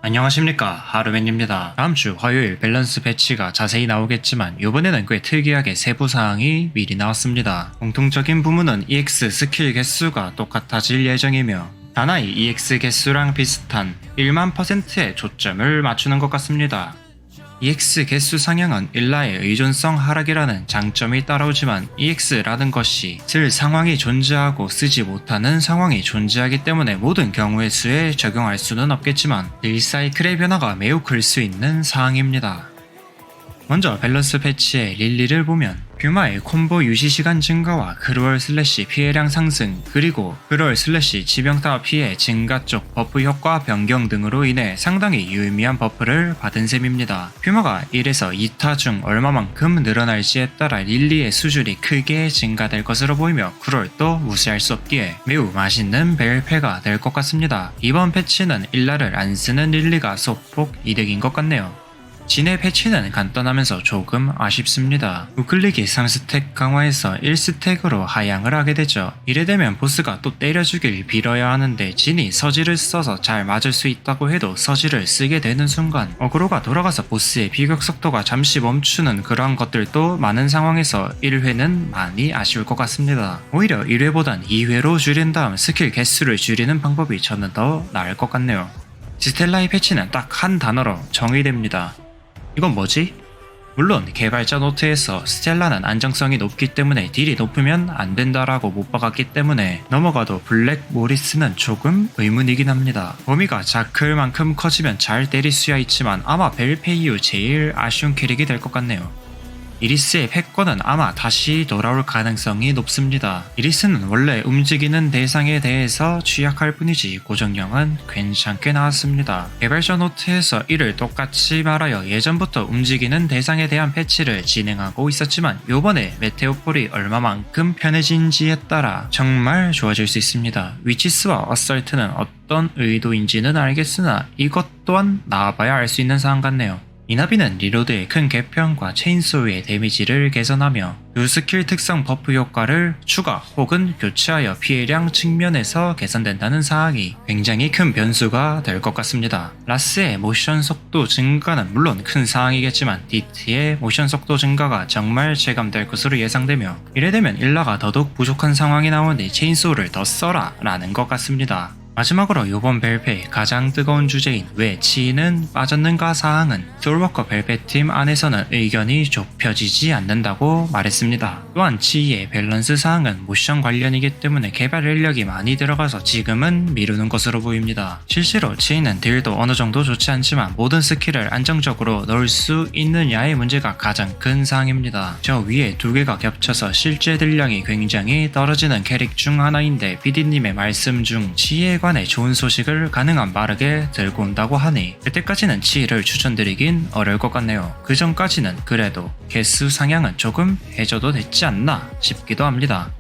안녕하십니까, 하루맨입니다. 다음주 화요일 밸런스 패치가 자세히 나오겠지만 이번에는 꽤 특이하게 세부사항이 미리 나왔습니다. 공통적인 부분은 EX 스킬 개수가 똑같아질 예정이며 단아이 EX 개수랑 비슷한 1만%의 초점을 맞추는 것 같습니다. EX 개수 상향은 일라의 의존성 하락이라는 장점이 따라오지만 EX라는 것이 쓸 상황이 존재하고 쓰지 못하는 상황이 존재하기 때문에 모든 경우의 수에 적용할 수는 없겠지만 딜사이클의 변화가 매우 클 수 있는 사항입니다. 먼저 밸런스 패치의 릴리를 보면 퓨마의 콤보 유지 시간 증가와 크루얼 슬래시 피해량 상승 그리고 크루얼 슬래시 지병타 피해 증가 쪽 버프 효과 변경 등으로 인해 상당히 유의미한 버프를 받은 셈입니다. 퓨마가 1에서 2타 중 얼마만큼 늘어날지에 따라 릴리의 수준이 크게 증가될 것으로 보이며 크루얼도 무시할 수 없기에 매우 맛있는 벨패가 될 것 같습니다. 이번 패치는 일라를 안 쓰는 릴리가 소폭 이득인 것 같네요. 진의 패치는 간단하면서 조금 아쉽습니다. 우클릭이 3스택 강화해서 1스택으로 하향을 하게 되죠. 이래 되면 보스가 또 때려주길 빌어야 하는데 진이 서지를 써서 잘 맞을 수 있다고 해도 서지를 쓰게 되는 순간 어그로가 돌아가서 보스의 비격 속도가 잠시 멈추는 그러한 것들도 많은 상황에서 1회는 많이 아쉬울 것 같습니다. 오히려 1회보단 2회로 줄인 다음 스킬 개수를 줄이는 방법이 저는 더 나을 것 같네요. 스텔라의 패치는 딱 한 단어로 정의됩니다. 이건 뭐지? 물론 개발자 노트에서 스텔라는 안정성이 높기 때문에 딜이 높으면 안 된다라고 못 박았기 때문에 넘어가도 블랙 모리스는 조금 의문이긴 합니다. 범위가 자클만큼 커지면 잘 때릴 수야 있지만 아마 벨페 이후 제일 아쉬운 캐릭이 될 것 같네요. 이리스의 패권은 아마 다시 돌아올 가능성이 높습니다. 이리스는 원래 움직이는 대상에 대해서 취약할 뿐이지 고정형은 괜찮게 나왔습니다. 개발자 노트에서 이를 똑같이 말하여 예전부터 움직이는 대상에 대한 패치를 진행하고 있었지만 요번에 메테오폴이 얼마만큼 편해진지에 따라 정말 좋아질 수 있습니다. 위치스와 어설트는 어떤 의도인지는 알겠으나 이것 또한 나와봐야 알 수 있는 사항 같네요. 이나비는 리로드의 큰 개편과 체인소우의 데미지를 개선하며 두 스킬 특성 버프 효과를 추가 혹은 교체하여 피해량 측면에서 개선된다는 사항이 굉장히 큰 변수가 될 것 같습니다. 라스의 모션 속도 증가는 물론 큰 사항이겠지만 디트의 모션 속도 증가가 정말 체감될 것으로 예상되며 이래되면 일라가 더더욱 부족한 상황이 나오니 체인소우를 더 써라 라는 것 같습니다. 마지막으로 이번 벨페의 가장 뜨거운 주제인 왜 치는 빠졌는가 사항은 소울워커 벨페팀 안에서는 의견이 좁혀지지 않는다고 말했습니다. 또한 치의 밸런스 사항은 모션 관련이기 때문에 개발 인력이 많이 들어가서 지금은 미루는 것으로 보입니다. 실제로 치는 딜도 어느 정도 좋지 않지만 모든 스킬을 안정적으로 넣을 수 있느냐의 문제가 가장 큰 사항입니다. 저 위에 두 개가 겹쳐서 실제 딜량이 굉장히 떨어지는 캐릭 중 하나인데 PD님의 말씀 중 치에 관해 좋은 소식을 가능한 빠르게 들고 온다고 하니 그때까지는 치를 추천드리긴 어려울 것 같네요. 그 전까지는 그래도 개수 상향은 조금 해줘도 됐지 않나 싶기도 합니다.